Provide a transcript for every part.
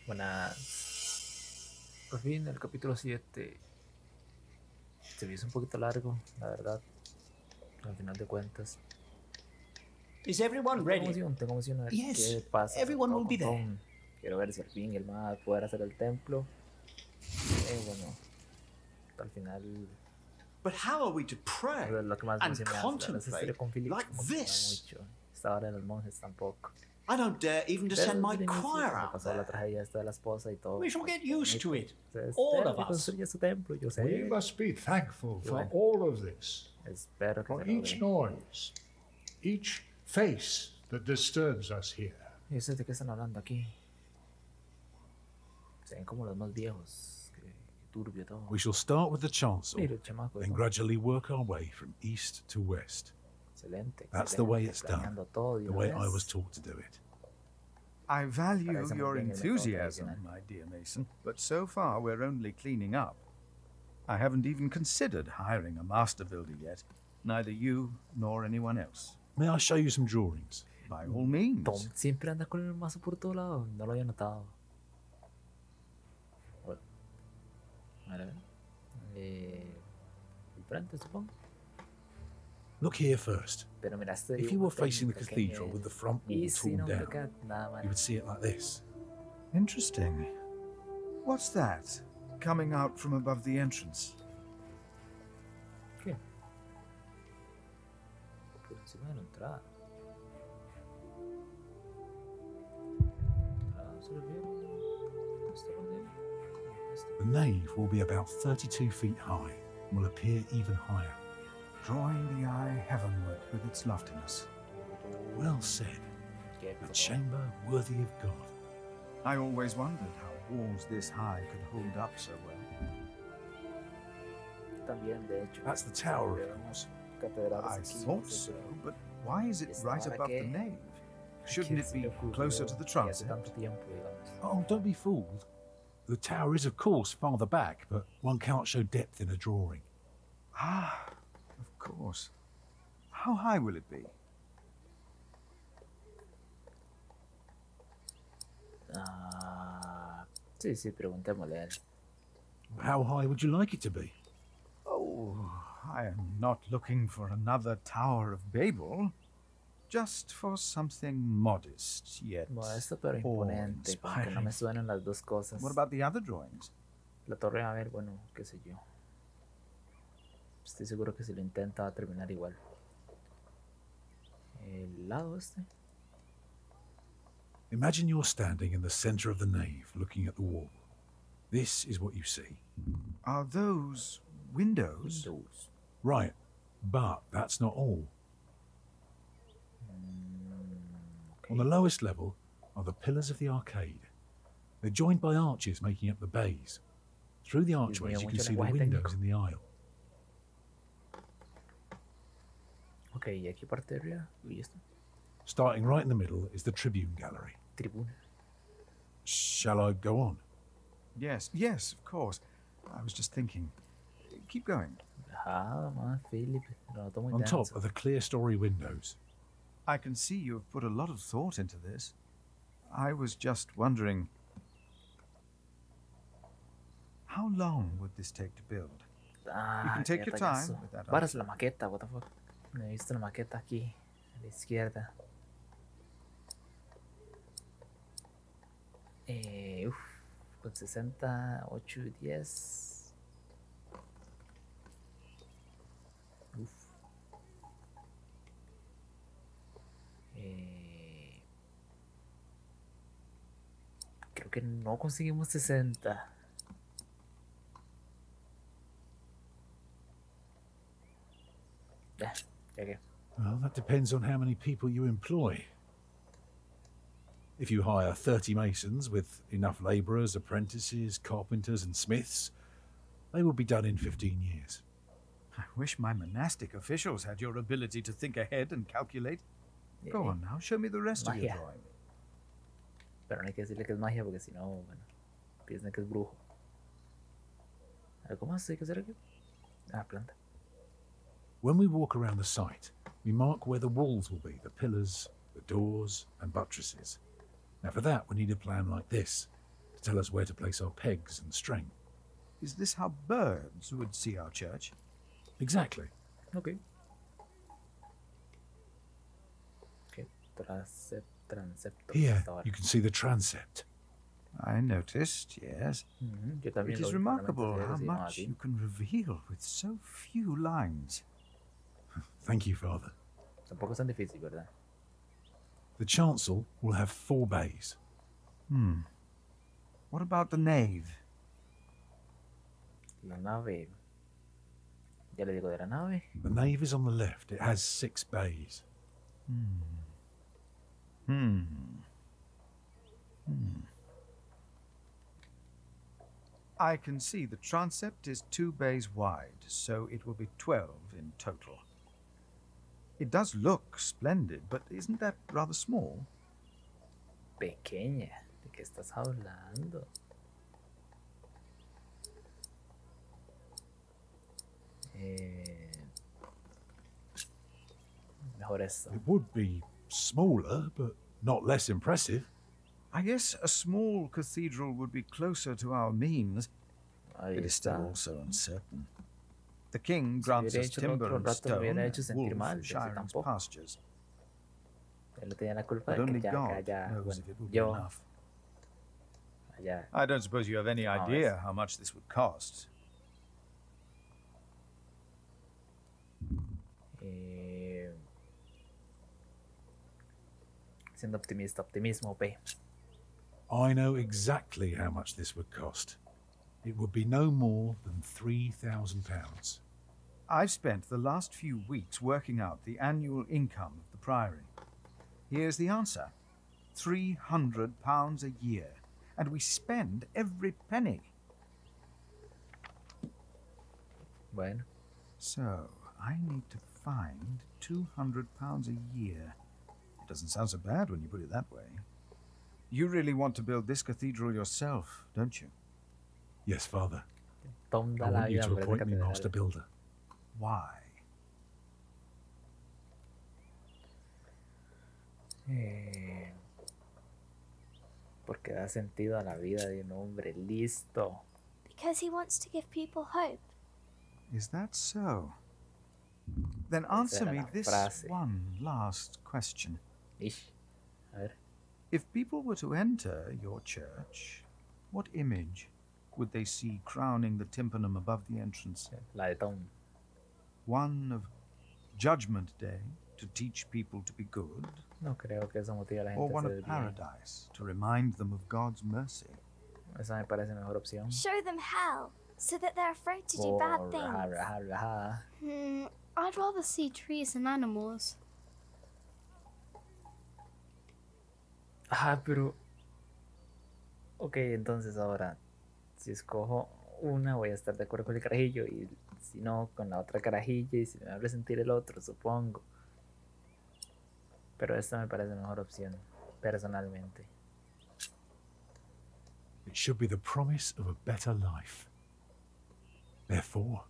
Buenas. Por fin, el capítulo 7 se me hizo un poquito largo, la verdad. Al final de cuentas. Is everyone ready? Tengo emoción a ver Yes, qué pasa. everyone will be there. Tom. Quiero ver si al fin él va a poder hacer el templo. Bueno, al final. But how are we to pray Lo que más and me hace contemplate con Philip like this? mucho. Esta hora de los monjes tampoco. I don't dare even descend my choir out pasó la there. tragedia esta de la esposa y todo. We shall get used to it, Entonces, all of us. construye su templo, yo sé. We must be thankful for Bueno. all of this, Espero que for se each logre. noise, each face that disturbs us here. ¿Y ustedes de qué están hablando aquí? Se ven como los más viejos. Qué turbio todo. We shall start with the chancel, Mira el chamaco. then gradually work our way from east to west. Excelente. That's the way it's planeando done, todo de the una way vez. I was taught to do it. I value Parece muy your bien el método enthusiasm, tradicional. my dear Mason, but so far we're only cleaning up. I haven't even considered hiring a master builder yet, neither you nor anyone else. May I show you some drawings? By all means. Tom siempre anda con el mazo por todo lado. No lo había notado. Bueno, a ver. El frente, supongo. Look here first. Pero mira, este If you were facing the cathedral with the front wall y si torn no me down, queda nada mal. you would see it like this. Interesting. What's that coming out from above the entrance? ¿Qué? Por encima de la entrada. Se lo veo. Esto lo veo. Esto. The nave will be about 32 feet high and will appear even higher. Drawing the eye heavenward with its loftiness. Well said. ¿Qué? A chamber worthy of God. I always wondered how walls this high could hold up so well. También, de hecho. That's the tower, of course. Catedrales I aquí, thought etcétera. so, but why is it right ¿Para above the qué? nave? Shouldn't it be Se le ocurrió closer to the que hace transept? tanto tiempo, digamos. Oh, don't be fooled. The tower is, of course, farther back, but one can't show depth in a drawing. Ah, of course. How high will it be? Sí, preguntémosle a él. How high would you like it to be? Oh, I am not looking for another Tower of Babel. Just for something modest yet. Modesto pero imponente, porque no awe-inspiring. me suenan las dos cosas. What about the other drawings? La torre, a ver, bueno, qué sé yo. Estoy seguro que si lo intenta va a terminar igual. El lado este. Imagine you're standing in the center of the nave, looking at the wall. This is what you see. Are those windows? Windows. Right, but that's not all. Okay. On the lowest level are the pillars of the arcade. They're joined by arches making up the bays. Through the archways you can mucho see the lenguaje windows técnico. in the aisle. Ok, y aquí parte de arriba. Uy, esto. Starting right in the middle is the tribune gallery. Tribuna. Shall I go on? Yes, yes, of course. I was just thinking. Keep going. Ah, man, Philip. Lo noto muy On top denso. are the clear story windows. I can see you have put a lot of thought into this. I was just wondering, how long would this take to build? Ah, You can take qué your time ragazo. with that Varas la maqueta, what the fuck. No he visto la maqueta aquí, a la izquierda. Con 60, 8 y 10. Uf. Creo que no conseguimos 60. Ya que. Well, that depends on how many people you employ. If you hire 30 masons with enough labourers, apprentices, carpenters, and smiths, they will be done in 15 years. I wish my monastic officials had your ability to think ahead and calculate. Go on now, show me the rest of your Magia. drawing. Pero no hay que decirle que es magia porque si no, bueno, piensan que es brujo. ¿Algo más hay que hacer aquí? Ah, planta. When we walk around the site, we mark where the walls will be, the pillars, the doors, and buttresses. Now for that, we need a plan like this. to tell us where to place our pegs and string. Is this how birds would see our church? Exactly. Ok. Ok, transepto. Here, hasta ahora. you can see the transept. I noticed, yes. Yo también It lo is vi, remarkable probablemente how se llama much así. you can reveal with so few lines. Thank you, Father. Tampoco es tan difícil, ¿verdad? The chancel will have 4 bays. What about the nave? La nave. Ya le digo de la nave. The nave is on the left. It has 6 bays. I can see the transept is 2 bays wide, so it will be 12 in total. It does look splendid, but isn't that rather small? Pequeña. ¿De qué estás hablando? Mejor esto. It would be smaller, but not less impressive. I guess a small cathedral would be closer to our means. Ahí It is still está. also uncertain. The king Si grants hubiera us hecho lo timber otro and un rato, me stone, hubiera hecho sentir wool mal, from pero si Shiring's tampoco. pastures. Él no tenía la culpa But de only que ya, God haya, knows bueno, if it will be yo, enough. allá. I don't suppose you have any No, idea how much this would cost. Siendo optimista, optimismo, P. I know exactly how much this would cost. It would be no more than £3,000. I've spent the last few weeks working out the annual income of the Priory. Here's the answer. £300 a year. And we spend every penny. Bueno, So, I need to find £200 a year. It doesn't sound so bad when you put it that way. You really want to build this cathedral yourself, don't you? Yes, Father. Tom I da la want you vida to por esa appoint me master catedral. builder. Why? Porque da sentido a la vida de un hombre listo. Because he wants to give people hope. Is that so? Then Esa answer era me la this frase. one last question. Ish. A ver. If people were to enter your church, what image would they see crowning the tympanum above the entrance? La de Tom. One of Judgment Day to teach people to be good, No creo que eso motive a la or gente a one hacer el of bien. Paradise to remind them of God's mercy? Esa me parece mejor opción. Show them hell, so that they're afraid to do bad Por things. I'd rather see trees and animals. Pero. Ok, entonces ahora. Si escojo una, voy a estar de acuerdo con el carajillo. Y si no, con la otra carajilla. Y si me abre sentir el otro, supongo. Pero esta me parece mejor opción. Personalmente. It should be the promise of a better life. Therefore,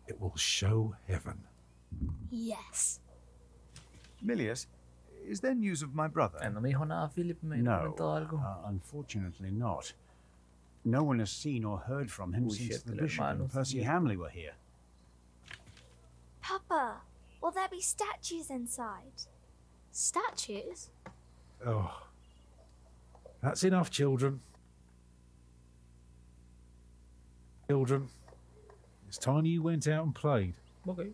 it will show heaven. Yes. Milius, is there news of my brother? No me dijo nada, Philip. Me No, comentó algo. unfortunately not. No one has seen or heard from him Uy, since shit, the el bishop hermano, and Percy sí. Hamley were here. Papa, will there be statues inside? Statues? Oh. That's enough, children. Children, it's time you went out and played. Ok.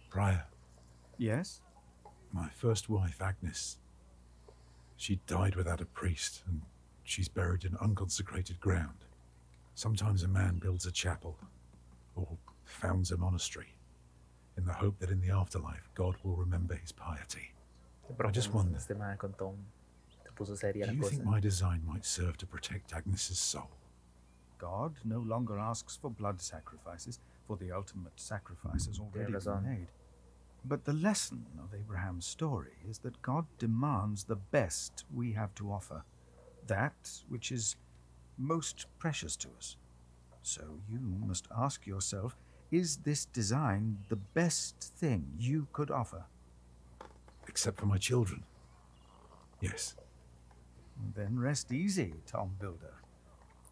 Prior, Yes? my first wife, Agnes, she died without a priest, and she's buried in unconsecrated ground. Sometimes a man builds a chapel or founds a monastery in the hope that in the afterlife God will remember his piety. Qué I just profundo wonder, este man con Tom. Se puso seria do la you cosa. think my design might serve to protect Agnes's soul? God no longer asks for blood sacrifices, for the ultimate sacrifice has already razón. been made. But the lesson of Abraham's story is that God demands the best we have to offer, that which is most precious to us. So you must ask yourself, is this design the best thing you could offer? Except for my children. Yes. Then rest easy, Tom Builder.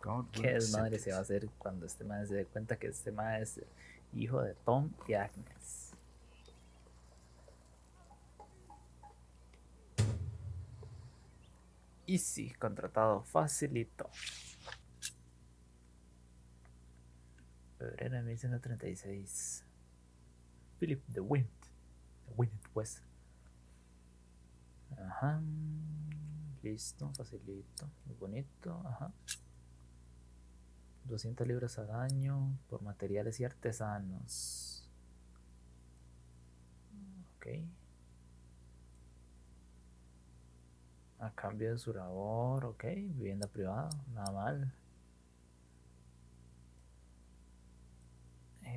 God will ¿Qué accept desmadre se va a it. hacer cuando este mae se dé cuenta que este mae es hijo de Tom y Agnes? Easy, contratado facilito. Febrero de 1936. Philip the Wind. The Wind, pues. Ajá. Listo, facilito. Muy bonito. Ajá. 200 libras al año por materiales y artesanos. Ok. A cambio de su labor, ok. Vivienda privada, nada mal.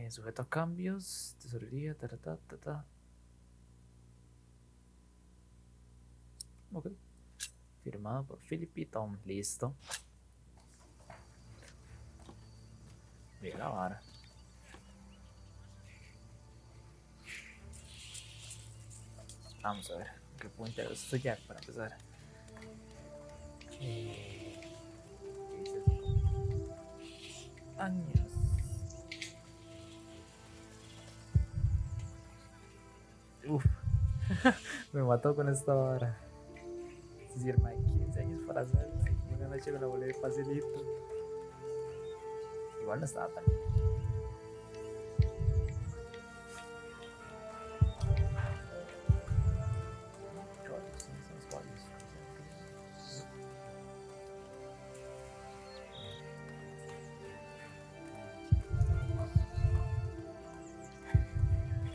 Sujeto a cambios, tesorería, ta, ta, ta, ta, ta. Ok. Firmado por Philip y Tom, listo. Voy a grabar. Vamos a ver, ¿qué puedo integrar esto ya para empezar? Años. Uf, me mató con esta vara. Es decir, mae, 15 años para hacerla y una noche me la volé facilito. Igual no estaba tan.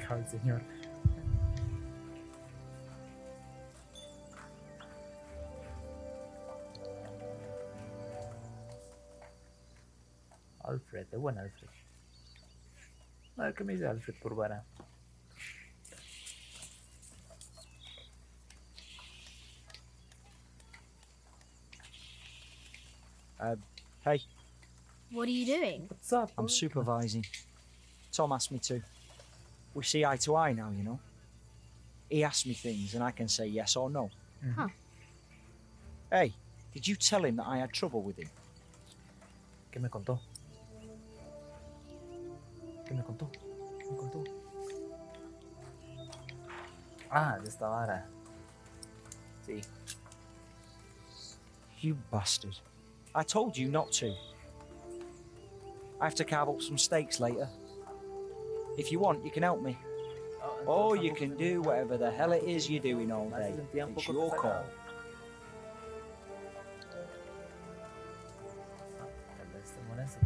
El señor. Alfred, de buen Alfred. A ver qué me dice Alfred por vara. Hey, What are you doing? What's up? I'm supervising. Tom asked me to. We see eye to eye now, you know. He asks me things and I can say yes or no. Huh. Hey, did you tell him that I had trouble with him? ¿Qué me contó? ¿Qué me contó? ¿Qué me contó? Ah, de esta vara. Sí. You bastard. I told you not to. I have to carve up some steaks later. If you want, you can help me. Or you can do whatever the hell it is you're doing all day. It's your call. Tal vez te molesta.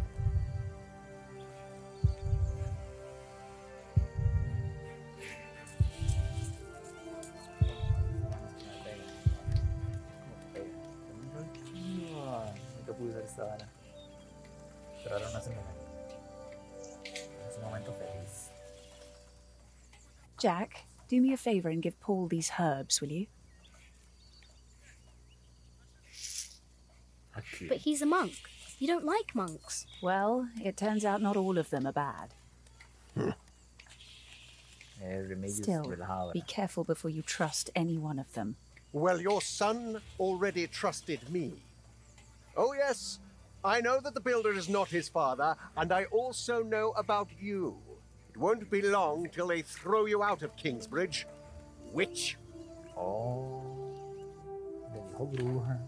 Nunca pude usar esta vara. Pero ahora no hace momento. Es un momento feliz. Jack, do me a favour and give Paul these herbs, will you? But he's a monk. You don't like monks. Well, it turns out not all of them are bad. Still, be careful before you trust any one of them. Well, your son already trusted me. Oh, yes, I know that the builder is not his father, and I also know about you. It won't be long till they throw you out of Kingsbridge. Witch. Oh. Le dijo bruja.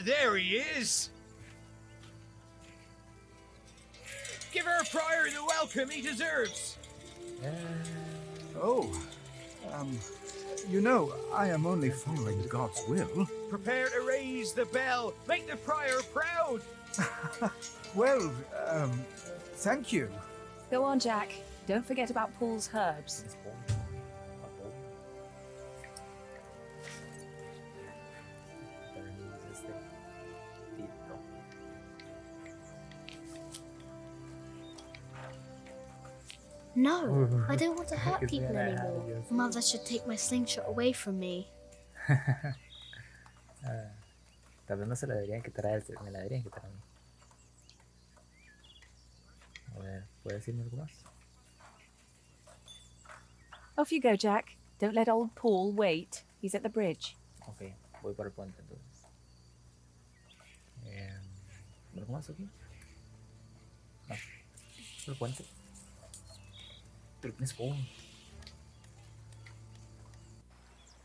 There he is! Give our prior the welcome he deserves! Oh, you know, I am only following God's will. Prepare to raise the bell. Make the prior proud. Well, thank you. Go on, Jack. Don't forget about Paul's herbs. No, I don't want to hurt people anymore. Mother should take my slingshot away from me. Tal vez no se la deberían quitar a él, me la deberían quitar a mí. A ver, ¿puedes decirme algo más? Off you go, Jack. Don't let old Paul wait. He's at the bridge. Ok, voy por el puente entonces. ¿Cómo es aquí? No, por el puente. Pero ¿quién es Paul?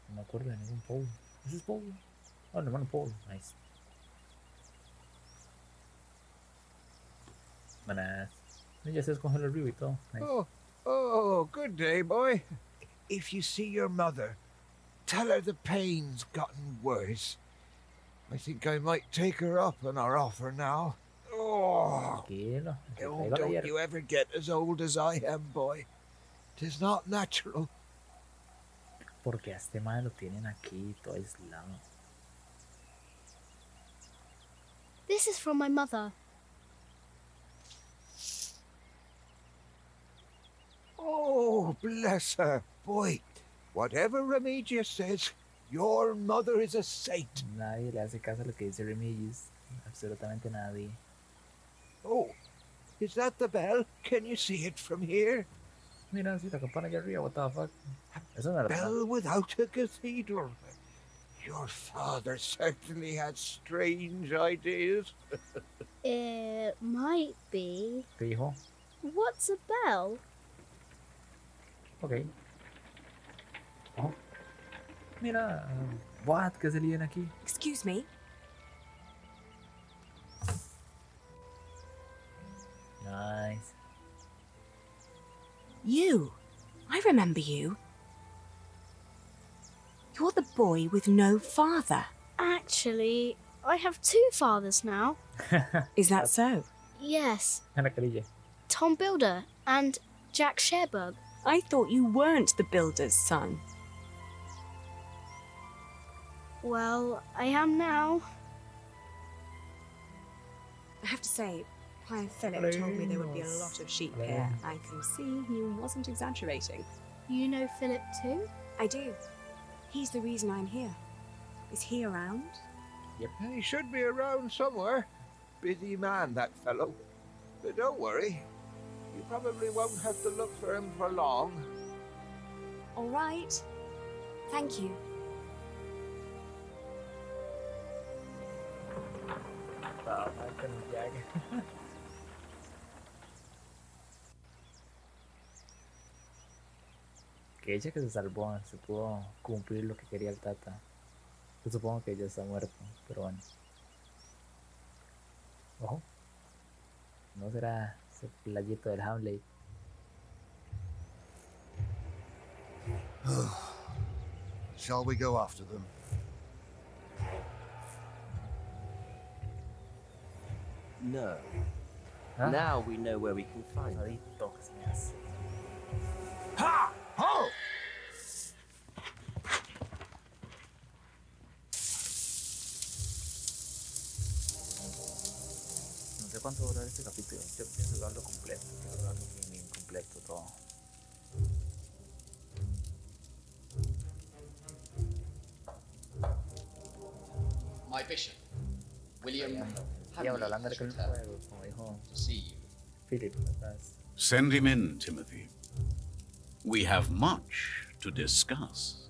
No me acuerdo de ningún Paul. ¿Ese es Paul? Oh, el hermano Paul. Nice. Buenas. Ya se escogió el río y todo. Nice. Oh, good day, boy. If you see your mother, tell her the pain's gotten worse. I think I might take her up on our offer now. Oh, don't you ever get as old as I am, boy. 'Tis not natural. Porque a este madre lo tienen aquí todo aislado. This is from my mother. Oh, bless her. Boy, whatever Remedius says, your mother is a saint. Nadie le hace caso a lo que dice Remedius. Absolutamente nadie. Oh, is that the bell? Can you see it from here? Mira, sí, la campana allá arriba, what the fuck. Eso no A bell without a cathedral. Your father certainly had strange ideas. It might be. ¿Qué dijo? What's a bell? Ok. Oh. Mira, what? ¿Qué se lían aquí? Excuse me. Nice. You. I remember you. You're the boy with no father. Actually, I have 2 fathers now. Is that so? Yes. Ana Carilla. Tom Builder and Jack Sherbug. I thought you weren't the builder's son. Well, I am now. I have to say, Prior Philip told me there would be a lot of sheep here. I can see he wasn't exaggerating. You know Philip too? I do. He's the reason I'm here. Is he around? Yep. He should be around somewhere. Busy man, that fellow. But don't worry. You probably won't have to look for him for long. All right. Thank you. Que ella que se salvó, se pudo cumplir lo que quería el Tata. Yo supongo que ya está muerto, pero bueno. Ojo. No será ese playito del Hamlet. Shall we go after them? No. Now we know where we can find them. Ha! Ho! No sé cuánto va a durar este capítulo. Yo pienso jugarlo completo. Quiero jugarlo bien completo todo. My bishop, William. Hablando del juego, como dijo Philip. Send him in, Timothy. We have much to discuss.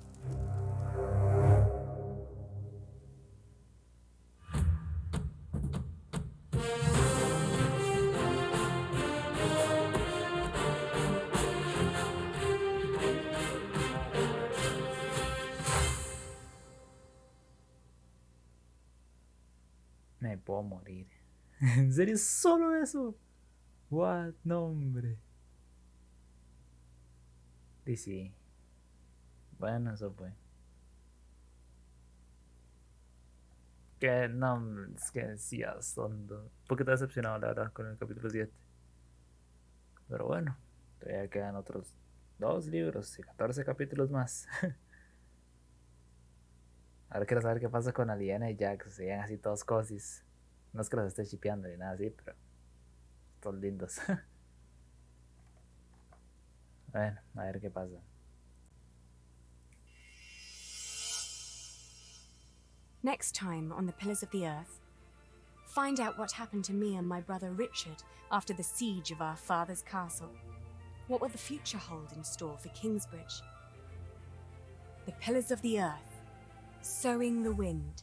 Me puedo morir. ¿En serio? ¿Solo eso? What? No, hombre. Y sí. Bueno, eso fue. Que no, es que decía sondo. Un poquito decepcionado, la verdad, con el capítulo 7. Pero bueno, todavía quedan otros 2 libros y 14 capítulos más. Ahora quiero saber qué pasa con Aliena y Jack. Se veían así todos cosis. No es que los esté shipeando ni nada así, pero todos lindos. Bueno, a ver qué pasa. Next time on the Pillars of the Earth, find out what happened to me and my brother Richard after the siege of our father's castle. What will the future hold in store for Kingsbridge? The Pillars of the Earth. Sowing the Wind.